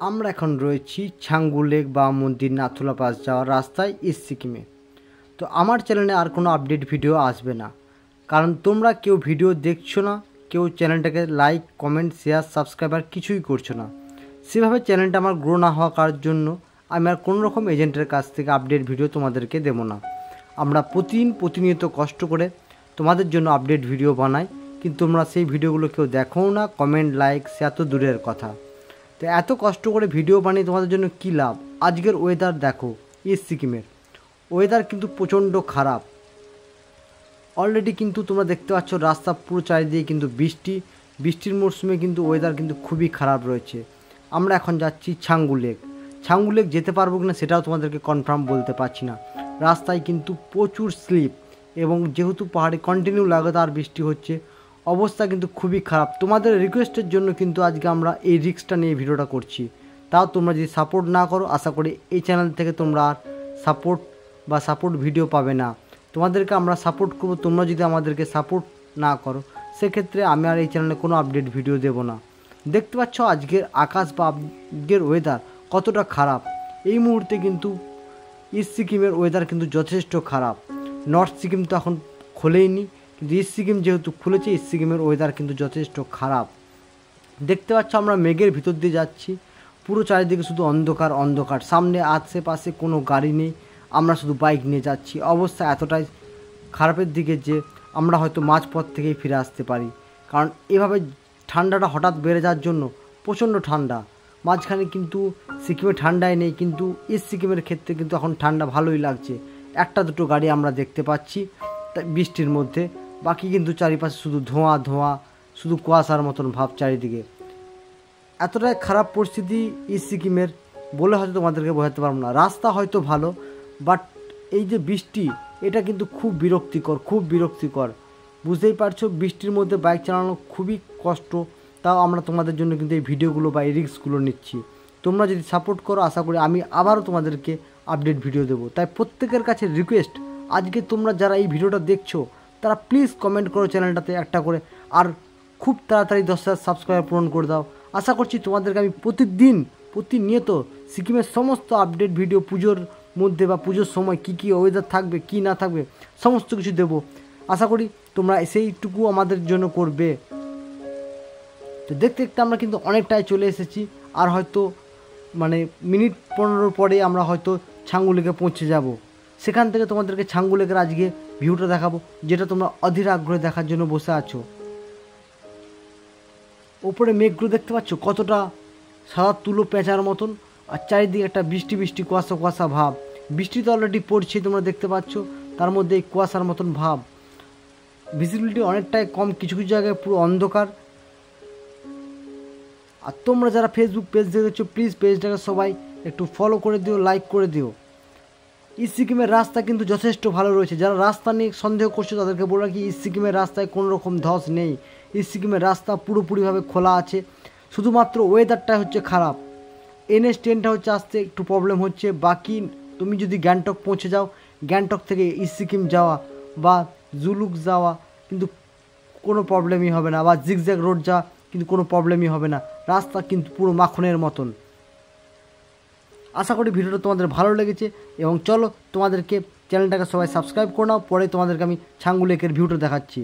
আমরা এখন রয়েছি ছাঙ্গু লেক বা মন্দির নাথুলা পাস যাওয়ার রাস্তায় ইস্ট সিকিমে। তো আমার চ্যানেলে আর কোনো আপডেট ভিডিও আসবে না, কারণ তোমরা কেউ ভিডিও দেখছো না, কেউ চ্যানেলটাকে লাইক কমেন্ট শেয়ার সাবস্ক্রাইব আর কিছুই করছো না। সেভাবে চ্যানেলটা আমার গ্রো না হওয়ার জন্য আমি আর কোনো রকম এজেন্টের কাছ থেকে আপডেট ভিডিও তোমাদেরকে দেবো না। আমরা প্রতিনিয়ত কষ্ট করে তোমাদের জন্য আপডেট ভিডিও বানাই, কিন্তু তোমরা সেই ভিডিওগুলো কেউ দেখোও না, কমেন্ট লাইক শেয়ার তো দূরের কথা। তো এত কষ্ট করে ভিডিও বানিয়ে তোমাদের জন্য কী লাভ? আজকের ওয়েদার দেখো, ইস্ট সিকিমের ওয়েদার কিন্তু প্রচণ্ড খারাপ। অলরেডি কিন্তু তোমরা দেখতে পাচ্ছ রাস্তা পুরো চারিদিকে কিন্তু বৃষ্টির মরশুমে কিন্তু ওয়েদার কিন্তু খুবই খারাপ রয়েছে। আমরা এখন যাচ্ছি ছাঙ্গু লেক যেতে পারবো কিনা সেটাও তোমাদেরকে কনফার্ম বলতে পারছি না। রাস্তায় কিন্তু প্রচুর স্লিপ, এবং যেহেতু পাহাড়ে কন্টিনিউ লাগাতার বৃষ্টি হচ্ছে, অবস্থা কিন্তু খুবই খারাপ। তোমাদের রিকোয়েস্টের জন্য কিন্তু আজকে আমরা এই রিস্কটা নিয়ে ভিডিওটা করছি। তাও তোমরা যদি সাপোর্ট না করো, আশা করি এই চ্যানেল থেকে তোমরা আর সাপোর্ট ভিডিও পাবে না। তোমাদেরকে আমরা সাপোর্ট করবো, তোমরা যদি আমাদেরকে সাপোর্ট না করো সেক্ষেত্রে আমি আর এই চ্যানেলে কোনো আপডেট ভিডিও দেবো না। দেখতে পাচ্ছ আজকের আকাশ বা আজকের ওয়েদার কতটা খারাপ। এই মুহূর্তে কিন্তু ইস্ট সিকিমের ওয়েদার কিন্তু যথেষ্ট খারাপ। নর্থ সিকিম তো এখন খোলেইনি, কিন্তু ইস্ট সিকিম যেহেতু খুলেছে, ইস্ট সিকিমের ওয়েদার কিন্তু যথেষ্ট খারাপ। দেখতে পাচ্ছ আমরা মেঘের ভিতর দিয়ে যাচ্ছি, পুরো চারিদিকে শুধু অন্ধকার, সামনে আশেপাশে কোনো গাড়ি নেই, আমরা শুধু বাইক নিয়ে যাচ্ছি। অবস্থা এতটাই খারাপের দিকে যে আমরা হয়তো মাঝপথ থেকেই ফিরে আসতে পারি, কারণ এভাবে ঠান্ডাটা হঠাৎ বেড়ে যাওয়ার জন্য প্রচণ্ড ঠান্ডা। মাঝখানে কিন্তু সিকিমে ঠান্ডাই নেই, কিন্তু ইস্ট সিকিমের ক্ষেত্রে কিন্তু এখন ঠান্ডা ভালোই লাগছে। একটা দুটো গাড়ি আমরা দেখতে পাচ্ছি বৃষ্টির মধ্যে, বাকি কিন্তু চারিপাশে শুধু ধোঁয়া, শুধু কুয়াশার মতন ভাব চারিদিকে। এতটাই খারাপ পরিস্থিতি ইস্ট সিকিমের, বলে হয়তো তোমাদেরকে বোঝাতে পারবো না। রাস্তা হয়তো ভালো, বাট এই যে বৃষ্টি, এটা কিন্তু খুব বিরক্তিকর। বুঝতেই পারছো, বৃষ্টির মধ্যে বাইক চালানো খুবই কষ্ট। তাও আমরা তোমাদের জন্য কিন্তু এই ভিডিওগুলো বা এই রিস্কগুলো নিচ্ছি। তোমরা যদি সাপোর্ট করো, আশা করি আমি আবারও তোমাদেরকে আপডেট ভিডিও দেবো। তাই প্রত্যেকের কাছে রিকোয়েস্ট, আজকে তোমরা যারা এই ভিডিওটা দেখছো তারা প্লিজ কমেন্ট করো চ্যানেলটাতে একটা করে, আর খুব তাড়াতাড়ি 10,000 সাবস্ক্রাইবার পূরণ করে দাও। আশা করছি তোমাদেরকে আমি প্রতিনিয়ত সিকিমের সমস্ত আপডেট ভিডিও, পুজোর মধ্যে বা পুজোর সময় কী ওয়েদার থাকবে, কী না থাকবে, সমস্ত কিছু দেবো। আশা করি তোমরা সেইটুকু আমাদের জন্য করবে। তো দেখতে আমরা কিন্তু অনেকটাই চলে এসেছি, আর হয়তো মিনিট 15 পরে আমরা হয়তো ছাঙ্গু লেকে পৌঁছে যাব। সেখান থেকে তোমাদেরকে ছাঙ্গু লেকের আজকে ভিউটা দেখাবো, যেটা তোমরা অধীর আগ্রহে দেখার জন্য বসে আছো। ওপরে মেঘগুলো দেখতে পাচ্ছ কতটা সাদা তুলো পেঁচার মতন, আর চারিদিকে একটা বৃষ্টি কুয়াশা ভাব। বৃষ্টি তো অলরেডি পড়ছে, তোমরা দেখতে পাচ্ছ, তার মধ্যে এই কুয়াশার মতন ভাব। ভিজিবিলিটি অনেকটাই কম, কিছু জায়গায় পুরো অন্ধকার। আর তোমরা যারা ফেসবুক পেজ দেখেছো, প্লিজ পেজটাকে সবাই একটু ফলো করে দিও, লাইক করে দিও। ইস্ট সিকিমের রাস্তা কিন্তু যথেষ্ট ভালো রয়েছে। যারা রাস্তা নিয়ে সন্দেহ করছো তাদেরকে বলে রাখি, ইস্ট সিকিমের রাস্তায় কোনো রকম ধস নেই। ইস্ট সিকিমের রাস্তা পুরোপুরিভাবে খোলা আছে, শুধুমাত্র ওয়েদারটা হচ্ছে খারাপ। NH10টা হচ্ছে আসতে একটু প্রবলেম হচ্ছে। বাকি তুমি যদি গ্যাংটক পৌঁছে যাও, গ্যাংটক থেকে ইস্ট সিকিম যাওয়া বা জুলুক যাওয়া কিন্তু কোনো প্রবলেমই হবে না, বা জিগজ্যাগ রোড যাওয়া কিন্তু কোনো প্রবলেমই হবে না। রাস্তা কিন্তু পুরো মাখনের মতন। আশা করি ভিডিওটা তোমাদের ভালো লেগেছে, এবং চলো তোমাদেরকে চ্যানেলটাকে সবাই সাবস্ক্রাইব করে নাও। পরে তোমাদেরকে আমি ছাঙ্গু লেকের ভিউটা দেখাচ্ছি।